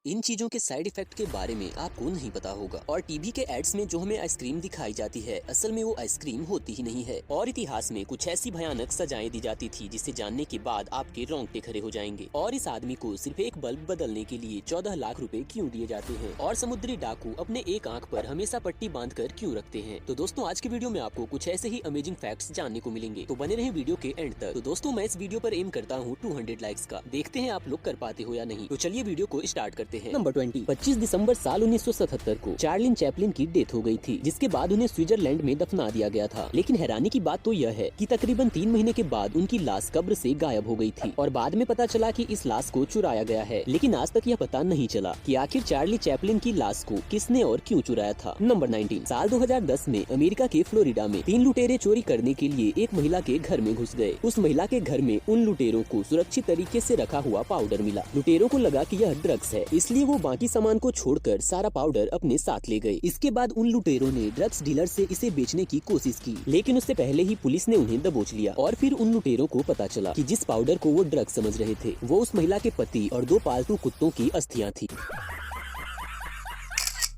इन चीजों के side effect के बारे में आपको नहीं पता होगा और टीवी के एड्स में जो हमें आइसक्रीम दिखाई जाती है असल में वो आइसक्रीम होती ही नहीं है। और इतिहास में कुछ ऐसी भयानक सजाएं दी जाती थी जिसे जानने के बाद आपके रोंगटे खड़े हो जाएंगे। और इस आदमी को सिर्फ एक बल्ब बदलने के लिए 14 लाख रुपए क्यों दिए जाते हैं? और समुद्री डाकू अपने एक आंख पर हमेशा पट्टी बांध कर क्यों रखते हैं? तो दोस्तों आज की वीडियो में आपको कुछ ऐसे ही अमेजिंग फैक्ट्स जानने को मिलेंगे, तो बने रहें वीडियो के एंड तक। तो दोस्तों मैं इस वीडियो पर एम करता हूँ 200 लाइक्स का। देखते हैं आप लोग कर पाते हो या नहीं। तो चलिए वीडियो को स्टार्ट करते हैं। नंबर 20। 25 दिसंबर साल 1977 को चार्लिन चैपलिन की डेथ हो गई थी, जिसके बाद उन्हें स्विट्जरलैंड में दफना दिया गया था। लेकिन हैरानी की बात तो यह है कि तकरीबन 3 महीने के बाद उनकी लाश कब्र से गायब हो गई थी और बाद में पता चला कि इस लाश को चुराया गया है। लेकिन आज तक यह पता नहीं चला कि आखिर चार्ली चैपलिन की लाश को किसने और क्यों चुराया था। नंबर 19। साल 2010 में अमेरिका के फ्लोरिडा में 3 लुटेरे चोरी करने के लिए एक महिला के घर में घुस गए। उस महिला के घर में उन लुटेरों को सुरक्षित तरीके से रखा हुआ पाउडर मिला। लुटेरों को लगा कि यह ड्रग्स है, इसलिए वो बाकी सामान को छोड़कर सारा पाउडर अपने साथ ले गए। इसके बाद उन लुटेरों ने ड्रग्स डीलर से इसे बेचने की कोशिश की, लेकिन उससे पहले ही पुलिस ने उन्हें दबोच लिया। और फिर उन लुटेरों को पता चला कि जिस पाउडर को वो ड्रग्स समझ रहे थे वो उस महिला के पति और 2 पालतू कुत्तों की अस्थियां थी।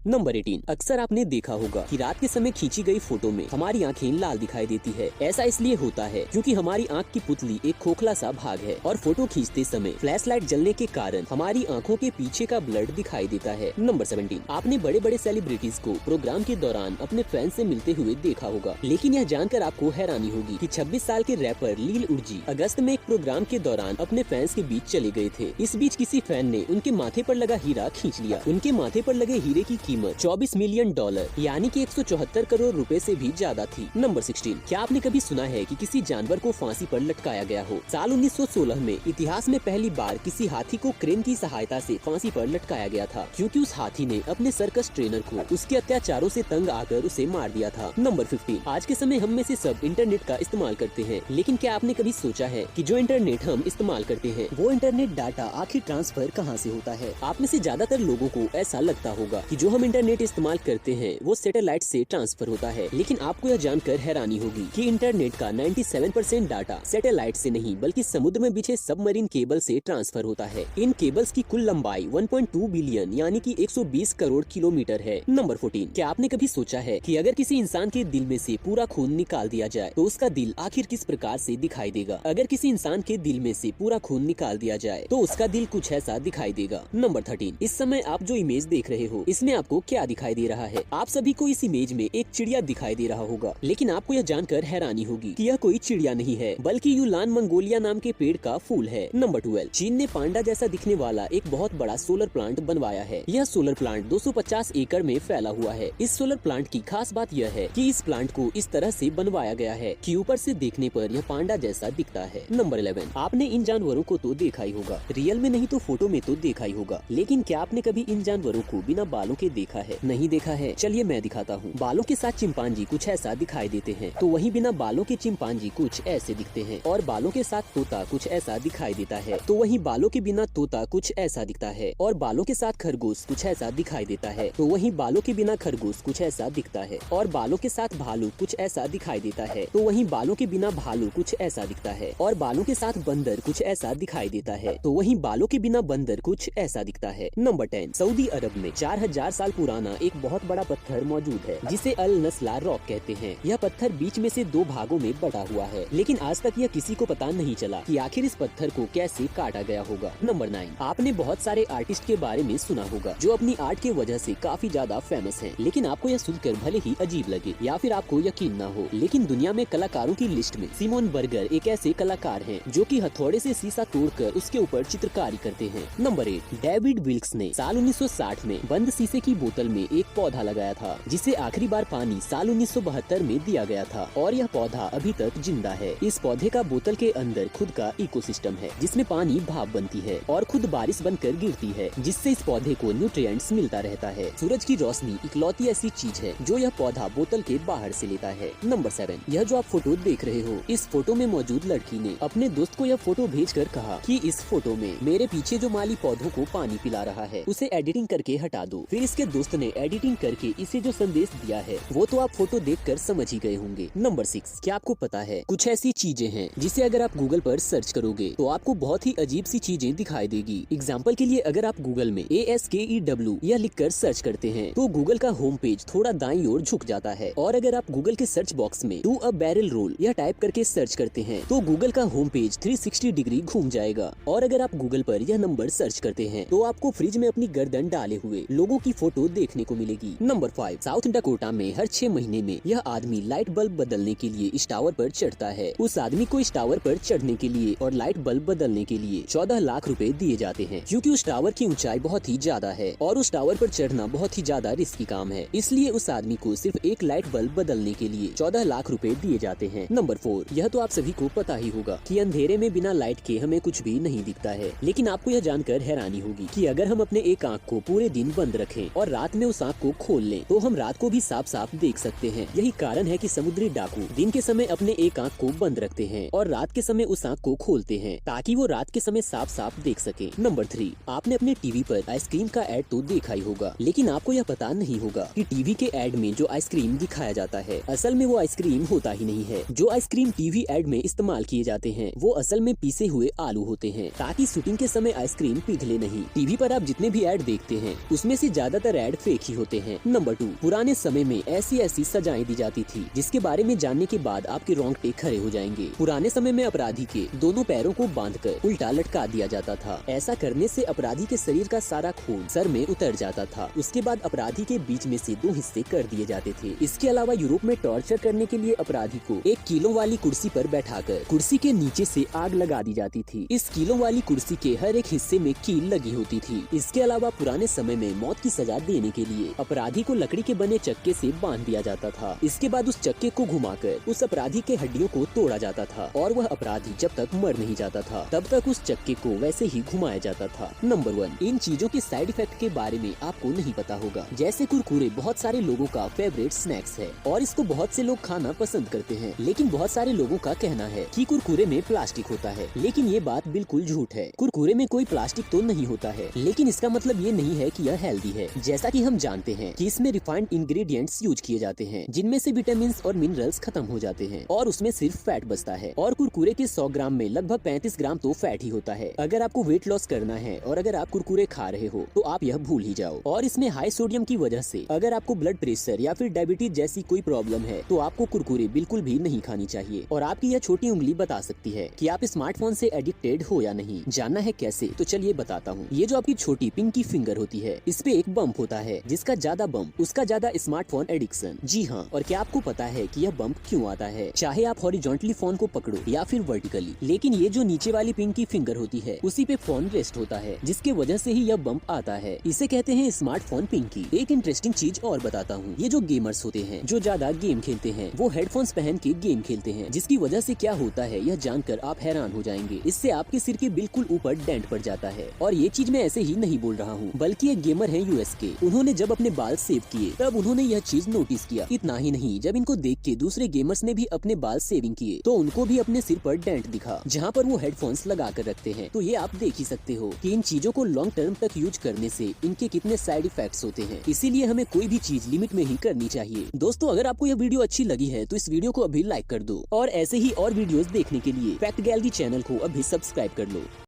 नंबर 18। अक्सर आपने देखा होगा कि रात के समय खींची गई फोटो में हमारी आंखें लाल दिखाई देती है। ऐसा इसलिए होता है क्योंकि हमारी आंख की पुतली एक खोखला सा भाग है और फोटो खींचते समय फ्लैश लाइट जलने के कारण हमारी आंखों के पीछे का ब्लड दिखाई देता है। नंबर 17। आपने बड़े बड़े सेलिब्रिटीज को प्रोग्राम के दौरान अपने फैन से मिलते हुए देखा होगा, लेकिन यह जानकर आपको हैरानी होगी कि 26 साल के रैपर लील उर्जी अगस्त में एक प्रोग्राम के दौरान अपने फैंस के बीच चले गए थे। इस बीच किसी फैन ने उनके माथे पर लगा हीरा खींच लिया। उनके माथे पर लगे हीरे की कीमत $24 मिलियन यानी कि 174 करोड़ रुपए से भी ज्यादा थी। नंबर 16। क्या आपने कभी सुना है कि किसी जानवर को फांसी पर लटकाया गया हो? साल 1916 में इतिहास में पहली बार किसी हाथी को क्रेन की सहायता से फांसी पर लटकाया गया था, क्योंकि उस हाथी ने अपने सर्कस ट्रेनर को उसके अत्याचारों से तंग आकर उसे मार दिया था। नंबर 15। आज के समय हम में से सब इंटरनेट का इस्तेमाल करते हैं, लेकिन क्या आपने कभी सोचा है कि जो इंटरनेट हम इस्तेमाल करते हैं वो इंटरनेट डाटा आखिर ट्रांसफर कहाँ से होता है? आप में से ज्यादातर लोगों को ऐसा लगता होगा कि जो हम इंटरनेट इस्तेमाल करते हैं वो सैटेलाइट से ट्रांसफर होता है, लेकिन आपको यह जानकर हैरानी होगी कि इंटरनेट का 97% डाटा सैटेलाइट से नहीं बल्कि समुद्र में बिछे सबमरीन केबल से ट्रांसफर होता है। इन केबल्स की कुल लंबाई 1.2 बिलियन यानी कि 120 करोड़ किलोमीटर है। नंबर 14। क्या आपने कभी सोचा है कि अगर किसी इंसान के दिल में से पूरा खून निकाल दिया जाए तो उसका दिल आखिर किस प्रकार से दिखाई देगा? अगर किसी इंसान के दिल में से पूरा खून निकाल दिया जाए तो उसका दिल कुछ ऐसा दिखाई देगा। नंबर 13। इस समय आप जो इमेज देख रहे हो इसमें आपको क्या दिखाई दे रहा है? आप सभी को इस इमेज में एक चिड़िया दिखाई दे रहा होगा, लेकिन आपको यह जानकर हैरानी होगी कि यह कोई चिड़िया नहीं है बल्कि यूलान मंगोलिया नाम के पेड़ का फूल है। नंबर 12। चीन ने पांडा जैसा दिखने वाला एक बहुत बड़ा सोलर प्लांट बनवाया है। यह सोलर प्लांट 250 एकड़ में फैला हुआ है। इस सोलर प्लांट की खास बात यह है कि इस प्लांट को इस तरह से बनवाया गया है कि ऊपर से देखने पर यह पांडा जैसा दिखता है। नंबर 11। आपने इन जानवरों को तो देखा ही होगा, रियल में नहीं तो फोटो में तो देखा ही होगा, लेकिन क्या आपने कभी इन जानवरों को बिना बालों के देखा है? नहीं देखा है? चलिए मैं दिखाता हूँ। बालों के साथ चिंपांजी कुछ ऐसा दिखाई देते हैं, तो वहीं बिना बालों के चिंपांजी कुछ ऐसे दिखते हैं। और बालों के साथ तोता कुछ ऐसा दिखाई देता है, तो वहीं बालों के बिना तोता कुछ ऐसा दिखता है। और बालों के साथ खरगोश कुछ ऐसा दिखाई देता है, तो वहीं बालों के बिना खरगोश कुछ ऐसा दिखता है। और बालों के साथ भालू कुछ ऐसा दिखाई देता है, तो वहीं बालों के बिना भालू कुछ ऐसा दिखता है। और बालों के साथ बंदर कुछ ऐसा दिखाई देता है, तो वहीं बालों के बिना बंदर कुछ ऐसा दिखता है। नंबर 10। सऊदी अरब में 4000 साल पुराना एक बहुत बड़ा पत्थर मौजूद है जिसे अल नस्ला रॉक कहते हैं। यह पत्थर बीच में से 2 भागों में बटा हुआ है, लेकिन आज तक यह किसी को पता नहीं चला कि आखिर इस पत्थर को कैसे काटा गया होगा। नंबर 9। आपने बहुत सारे आर्टिस्ट के बारे में सुना होगा जो अपनी आर्ट के वजह से काफी ज्यादा फेमस हैं, लेकिन आपको यह सुनकर भले ही अजीब लगे या फिर आपको यकीन ना हो, लेकिन दुनिया में कलाकारों की लिस्ट में सिमोन बर्गर एक ऐसे कलाकार हैं जो कि हथौड़े से सीसा तोड़कर उसके ऊपर चित्रकारी करते हैं। नंबर 8। डेविड विल्क्स ने साल 1960 में बंद शीशे की बोतल में एक पौधा लगाया था जिसे आखिरी बार पानी साल 1972 में दिया गया था, और यह पौधा अभी तक जिंदा है। इस पौधे का बोतल के अंदर खुद का इकोसिस्टम है जिसमें पानी भाप बनती है और खुद बारिश बनकर गिरती है, जिससे इस पौधे को न्यूट्रिएंट्स मिलता रहता है। सूरज की रोशनी इकलौती ऐसी चीज है जो यह पौधा बोतल के बाहर से लेता है। नंबर 7। यह जो आप फोटो देख रहे हो, इस फोटो में मौजूद लड़की ने अपने दोस्त को यह फोटो भेजकर कहा कि इस फोटो में मेरे पीछे जो माली पौधों को पानी पिला रहा है उसे एडिटिंग करके हटा दो। फिर इसके उसके दोस्त ने एडिटिंग करके इसे जो संदेश दिया है वो तो आप फोटो देखकर समझ ही गए होंगे। नंबर 6, क्या आपको पता है कुछ ऐसी चीजें हैं जिसे अगर आप गूगल पर सर्च करोगे तो आपको बहुत ही अजीब सी चीजें दिखाई देगी। एग्जाम्पल के लिए अगर आप गूगल में ASKEW यह लिखकर सर्च करते हैं तो गूगल का होम पेज थोड़ा दाईं ओर झुक जाता है, और अगर आप गूगल के सर्च बॉक्स में डू अ बैरल रोल यह टाइप करके सर्च करते हैं तो गूगल का होम पेज 360 डिग्री घूम जाएगा। और अगर आप गूगल पर यह नंबर सर्च करते हैं तो आपको फ्रिज में अपनी गर्दन डाले हुए लोगों की फोटो देखने को मिलेगी। नंबर 5, साउथ डकोटा में हर 6 महीने में यह आदमी लाइट बल्ब बदलने के लिए इस टावर पर चढ़ता है। उस आदमी को इस टावर पर चढ़ने के लिए और लाइट बल्ब बदलने के लिए 14 लाख रुपए दिए जाते हैं, क्योंकि उस टावर की ऊंचाई बहुत ही ज्यादा है और उस टावर पर चढ़ना बहुत ही ज्यादा रिस्की काम है। इसलिए उस आदमी को सिर्फ एक लाइट बल्ब बदलने के लिए 14 लाख रुपए दिए जाते हैं। नंबर 4, यह तो आप सभी को पता ही होगा कि अंधेरे में बिना लाइट के हमें कुछ भी नहीं दिखता है, लेकिन आपको यह जानकर हैरानी होगी कि अगर हम अपने एक आँख को पूरे दिन बंद रखें और रात में उस आँख को खोल लें तो हम रात को भी साफ साफ देख सकते हैं। यही कारण है कि समुद्री डाकू दिन के समय अपने एक आँख को बंद रखते हैं और रात के समय उस आँख को खोलते हैं ताकि वो रात के समय साफ साफ देख सके। नंबर 3, आपने अपने टीवी पर आइसक्रीम का ऐड तो देखा ही होगा, लेकिन आपको यह पता नहीं होगा कि टीवी के ऐड में जो आइसक्रीम दिखाया जाता है असल में वो आइसक्रीम होता ही नहीं है। जो आइसक्रीम टीवी ऐड में इस्तेमाल किए जाते हैं वो असल में पीसे हुए आलू होते हैं ताकि शूटिंग के समय आइसक्रीम पिघले नहीं। टीवी पर आप जितने भी ऐड देखते हैं उसमें से ज्यादातर ऐड फेक ही होते हैं। नंबर 2, पुराने समय में ऐसी सजाएं दी जाती थी जिसके बारे में जानने के बाद आपके रोंगटे खड़े हो जाएंगे। पुराने समय में अपराधी के दोनों पैरों को बांधकर उल्टा लटका दिया जाता था। ऐसा करने से अपराधी के शरीर का सारा खून सर में उतर जाता था। उसके बाद अपराधी के बीच में से 2 हिस्से कर दिए जाते थे। इसके अलावा यूरोप में टॉर्चर करने के लिए अपराधी को 1 किलो वाली कुर्सी पर बैठाकर कुर्सी के नीचे से आग लगा दी जाती थी। इस किलो वाली कुर्सी के हर एक हिस्से में कील लगी होती थी। इसके अलावा पुराने समय में मौत की सजा देने के लिए अपराधी को लकड़ी के बने चक्के से बांध दिया जाता था। इसके बाद उस चक्के को घुमाकर उस अपराधी के हड्डियों को तोड़ा जाता था और वह अपराधी जब तक मर नहीं जाता था तब तक उस चक्के को वैसे ही घुमाया जाता था। नंबर 1, इन चीजों के साइड इफेक्ट के बारे में आपको नहीं पता होगा। जैसे कुरकुरे बहुत सारे लोगों का फेवरेट स्नैक्स है और इसको बहुत से लोग खाना पसंद करते हैं, लेकिन बहुत सारे लोगों का कहना है कि कुरकुरे में प्लास्टिक होता है, लेकिन ये बात बिल्कुल झूठ है। कुरकुरे में कोई प्लास्टिक तो नहीं होता है, लेकिन इसका मतलब ये नहीं है कि यह हेल्दी है। जैसा कि हम जानते हैं कि इसमें रिफाइंड इंग्रेडिएंट्स यूज किए जाते हैं जिनमें से विटामिन और मिनरल्स खत्म हो जाते हैं और उसमें सिर्फ फैट बचता है। और कुरकुरे के 100 ग्राम में लगभग 35 ग्राम तो फैट ही होता है। अगर आपको वेट लॉस करना है और अगर आप कुरकुरे खा रहे हो तो आप यह भूल ही जाओ। और इसमें हाई सोडियम की वजह से अगर आपको ब्लड प्रेशर या फिर डायबिटीज जैसी कोई प्रॉब्लम है तो आपको कुरकुरे बिल्कुल भी नहीं खानी चाहिए। और आपकी यह छोटी उंगली बता सकती है कि आप स्मार्टफोन से एडिक्टेड हो या नहीं। जानना है कैसे? तो चलिए बताता हूँ। ये जो आपकी छोटी पिंकी फिंगर होती है इस पे एक बम्प होता है, जिसका ज्यादा बम्प उसका ज्यादा स्मार्टफोन एडिक्शन। जी हाँ, और क्या आपको पता है कि यह बम्प क्यों आता है? चाहे आप हॉरिजॉन्टली फोन को पकड़ो या फिर वर्टिकली, लेकिन ये जो नीचे वाली पिंकी फिंगर होती है उसी पे फोन रेस्ट होता है, जिसके वजह से ही यह बम्प आता है। इसे कहते हैं स्मार्टफोन पिंकी। एक इंटरेस्टिंग चीज और बताता हूँ। ये जो गेमर्स होते हैं जो ज्यादा गेम खेलते हैं वो हेडफोन्स पहन के गेम खेलते हैं, जिसकी वजह से क्या होता है यह जानकर आप हैरान हो जाएंगे। इससे आपके सिर के बिल्कुल ऊपर डेंट पड़ जाता है। और ये चीज मैं ऐसे ही नहीं बोल रहा हूँ, बल्कि एक गेमर है यूएस के। उन्होंने जब अपने बाल सेव किए तब उन्होंने यह चीज नोटिस किया। इतना ही नहीं, जब इनको देख के दूसरे गेमर्स ने भी अपने बाल सेविंग किए तो उनको भी अपने सिर पर डेंट दिखा जहाँ पर वो हेडफोन्स लगा कर रखते हैं। तो ये आप देख ही सकते हो कि इन चीजों को लॉन्ग टर्म तक यूज करने से इनके कितने साइड इफेक्ट्स होते हैं। इसीलिए हमें कोई भी चीज लिमिट में ही करनी चाहिए। दोस्तों, अगर आपको यह वीडियो अच्छी लगी है तो इस वीडियो को अभी लाइक कर दो और ऐसे ही और वीडियोस देखने के लिए फैक्ट गैलरी चैनल को अभी सब्सक्राइब कर लो।